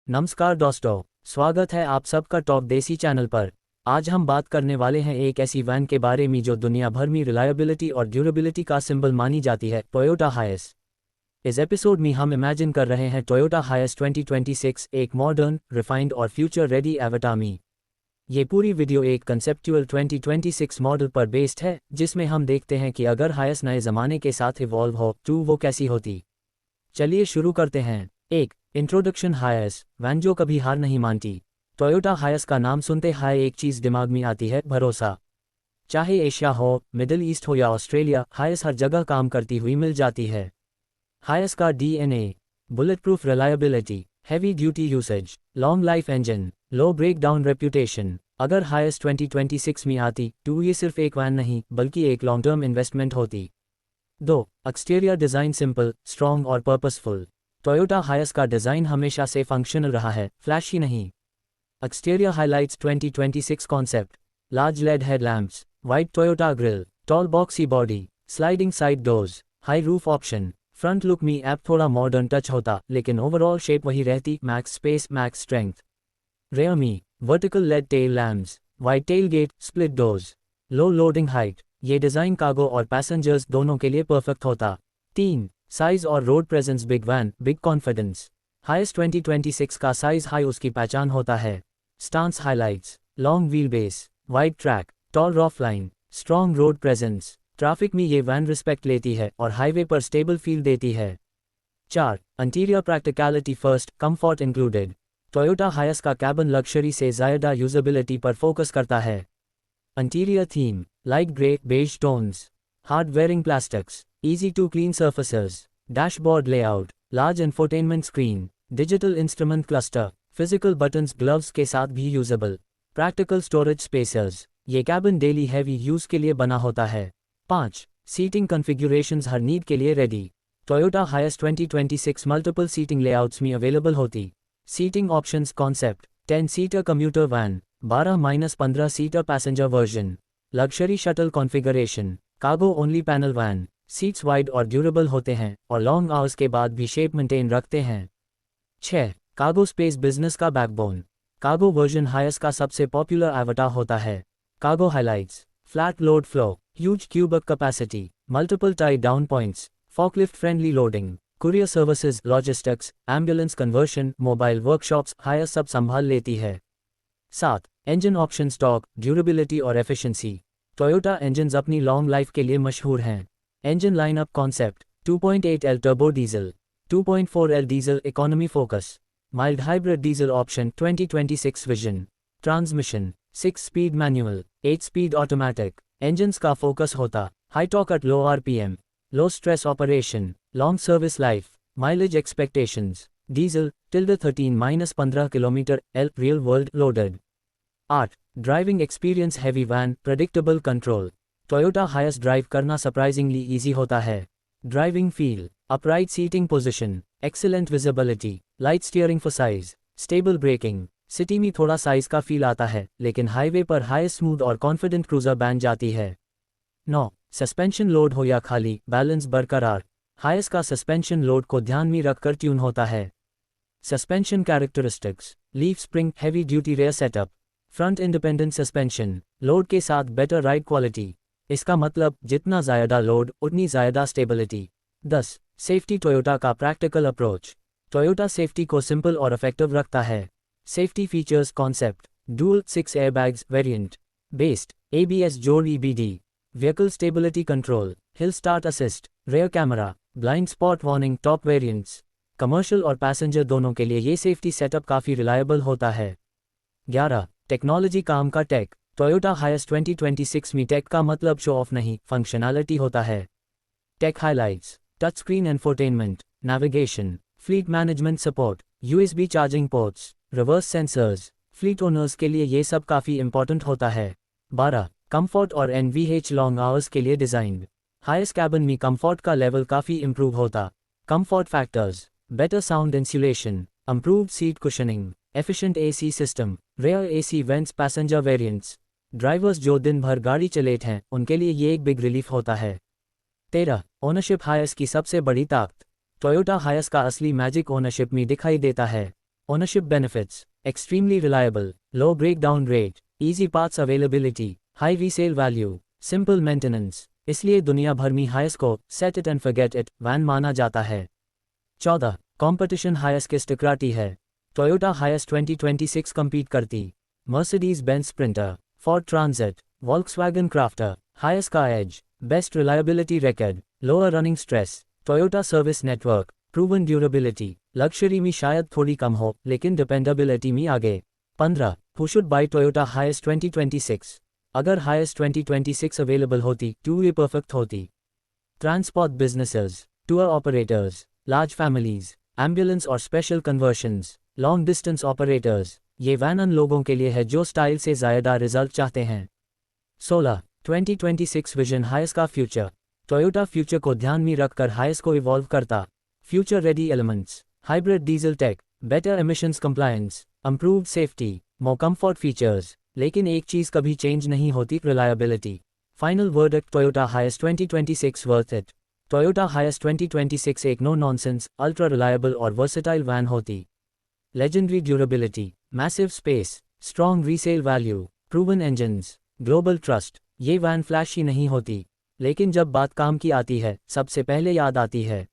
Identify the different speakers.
Speaker 1: नमस्कार दोस्तों, स्वागत है आप सबका टॉप देसी चैनल पर। आज हम बात करने वाले हैं एक ऐसी वैन के बारे में जो दुनिया भर में रिलायबिलिटी और ड्यूरेबिलिटी का सिंबल मानी जाती है, टोयोटा हायस। इस एपिसोड में हम इमेजिन कर रहे हैं टोयोटा हायस 2026, एक मॉडर्न, रिफाइंड और फ्यूचर रेडी एवटार में। ये पूरी वीडियो एक कंसेप्चुअल 2026 मॉडल पर बेस्ड है, जिसमें हम देखते हैं कि अगर हायस नए ज़माने के साथ इवॉल्व हो तो वो कैसी होती। चलिए शुरू करते हैं। एक इंट्रोडक्शन। हायस, वैन जो कभी हार नहीं मानती। टोयोटा हायस का नाम सुनते ही एक चीज़ दिमाग में आती है, भरोसा। चाहे एशिया हो, मिडिल ईस्ट हो या ऑस्ट्रेलिया, हायस हर जगह काम करती हुई मिल जाती है। हायस का DNA: bullet proof reliability, heavy duty usage, long life engine, low breakdown reputation. अगर हायस 2026 में आती तो ये सिर्फ एक वैन नहीं बल्कि एक लॉन्ग टर्म इन्वेस्टमेंट होती। 2. एक्सटीरियर डिज़ाइन सिंपल, स्ट्रॉन्ग और पर्पसफुल। टोयोटा हायस का डिज़ाइन हमेशा से फंक्शनल रहा है, फ्लैशी नहीं। Exterior highlights 2026 concept: large LED headlamps, wide Toyota grille, tall boxy body, sliding side doors, high roof option. Front look में ऐप थोड़ा मॉडर्न टच होता, लेकिन ओवरऑल शेप वही रहती, max space max strength. Rear में vertical LED tail lamps, wide tailgate, split doors, low loading height. ये design cargo और पैसेंजर्स दोनों के लिए परफेक्ट होता। 3. साइज और road presence. Big van, big confidence. Hiace 2026 का साइज हाई उसकी पहचान होता है। Stance highlights: long wheel base, wide track, tall roof line, strong road presence. Traffic में ये वैन रिस्पेक्ट लेती है और हाईवे पर स्टेबल फील देती है। 4. Interior practicality first, comfort included. Toyota हायस का कैबिन लग्जरी से ज़्यादा यूजेबिलिटी पर फोकस करता है। Interior theme: light grey, beige tones, hard wearing plastics, easy to clean surfaces, dashboard layout, large infotainment screen, digital instrument cluster, physical buttons gloves के साथ भी यूजेबल। practical storage spaces, ये cabin daily heavy use के लिए बना होता है। 5. Seating configurations हर need के लिए ready. Toyota Hiace 2026 multiple seating layouts में अवेलेबल होती। Seating options concept: 10 seater commuter van, 12-15 seater passenger version, luxury shuttle configuration, cargo only panel van. Seats wide और ड्यूरेबल होते हैं और लॉन्ग आवर्स के बाद भी शेप मेंटेन रखते हैं। 6. कार्गो स्पेस बिजनेस का बैकबोन। कार्गो वर्जन हायस का सबसे पॉपुलर एवटार होता है। Cargo highlights: flat load flow, huge cubic capacity, multiple tie down points, forklift friendly loading, courier services, logistics, ambulance conversion, mobile workshops, हायस सब संभाल लेती है। 7. इंजन ऑप्शन स्टॉक, ड्यूरेबिलिटी और एफिशिएंसी। टोयोटा इंजन्स अपनी long life के लिए मशहूर हैं। Engine lineup concept: 2.8L turbo diesel, 2.4L diesel economy focus, mild hybrid diesel option 2026 vision, transmission 6-speed manual, 8-speed automatic। Engines का फोकस होता high torque at low RPM, low stress operation, long service life, mileage expectations, diesel till 13-15 km L real world loaded। 8. Driving experience heavy van, predictable control. Toyota Hiace drive करना surprisingly easy होता है। Driving feel: upright seating position, excellent visibility, light steering for size, stable braking. City में थोड़ा size का feel आता है, लेकिन highway पर हाई स्मूथ और कॉन्फिडेंट क्रूजर बन जाती है। 9. सस्पेंशन लोड हो या खाली, बैलेंस बरकरार। हायस का सस्पेंशन लोड को ध्यान में रखकर ट्यून होता है। Suspension characteristics: leaf spring, heavy duty rear setup, front independent suspension, load के साथ बेटर राइड क्वालिटी। इसका मतलब जितना ज़्यादा लोड उतनी ज़्यादा स्टेबिलिटी। 10. सेफ्टी टोयोटा का प्रैक्टिकल अप्रोच। टोयोटा सेफ्टी को सिंपल और इफेक्टिव रखता है। Safety features concept: dual 6 airbags variant, based ABS जोड़ EBD, vehicle stability control, hill start assist, rare camera, blind spot warning. Top variants commercial और passenger दोनों के लिए ये सेफ्टी सेटअप काफ़ी रिलायबल होता है। 11. टेक्नोलॉजी काम का टेक। टोयोटा हायस 2026 में टेक का मतलब शो ऑफ नहीं, फंक्शनैलिटी होता है। Tech highlights: touch screen infotainment, navigation, fleet management support, USB charging ports, reverse sensors. Fleet owners के लिए ये सब काफ़ी इंपॉर्टेंट होता है। 12. कंफर्ट और NVH लॉन्ग आवर्स के लिए डिज़ाइंड। हायस कैबिन में कंफर्ट का लेवल काफ़ी इंप्रूव होता। Comfort factors: better sound insulation, improved seat cushioning, efficient AC system, rear AC vents. Passenger variants: drivers जो दिन भर गाड़ी चलेते हैं उनके लिए ये एक बिग रिलीफ होता है। 13. ओनरशिप हायस की सबसे बड़ी ताकत। टोयोटा हायस का असली मैजिक ओनरशिप में दिखाई देता है। Ownership benefits, extremely reliable, low breakdown rate, easy parts availability, high resale value, simple maintenance, इसलिए दुनिया भर में हायस को set it and forget it van माना जाता है। 14. कंपटीशन हायस किस टकराती है? टोयोटा हायस 2026 compete करती, Mercedes Benz Sprinter, Ford Transit, Volkswagen Crafter, Hiace का edge, best reliability record, lower running stress, Toyota service network, proven durability, luxury में शायद थोड़ी कम हो लेकिन डिपेंडेबिलिटी में आगे। 15. Who should buy Toyota Hiace 2026? अगर हायस 2026 अवेलेबल होती टू ये परफेक्ट होती। Transport businesses, tour operators, large families, ambulance और special conversions, long distance operators, ये वैन उन लोगों के लिए है जो स्टाइल से ज़्यादा रिजल्ट चाहते हैं। 16. 2026 विजन हायस का फ्यूचर। टोयोटा फ्यूचर को ध्यान में रखकर हायस को इवॉल्व करता। Future ready elements, hybrid diesel tech, better emissions compliance, improved safety, more comfort features, लेकिन एक चीज़ कभी चेंज नहीं होती, reliability. Final verdict, Toyota Hiace 2026 worth it. Toyota Hiace 2026 एक नो नॉनसेंस, अल्ट्रा रिलायबल और वर्सेटाइल वैन होती। Legendary durability, massive space, strong resale value, proven engines, global trust, ये van flashy नहीं होती, लेकिन जब बात काम की आती है सबसे पहले याद आती है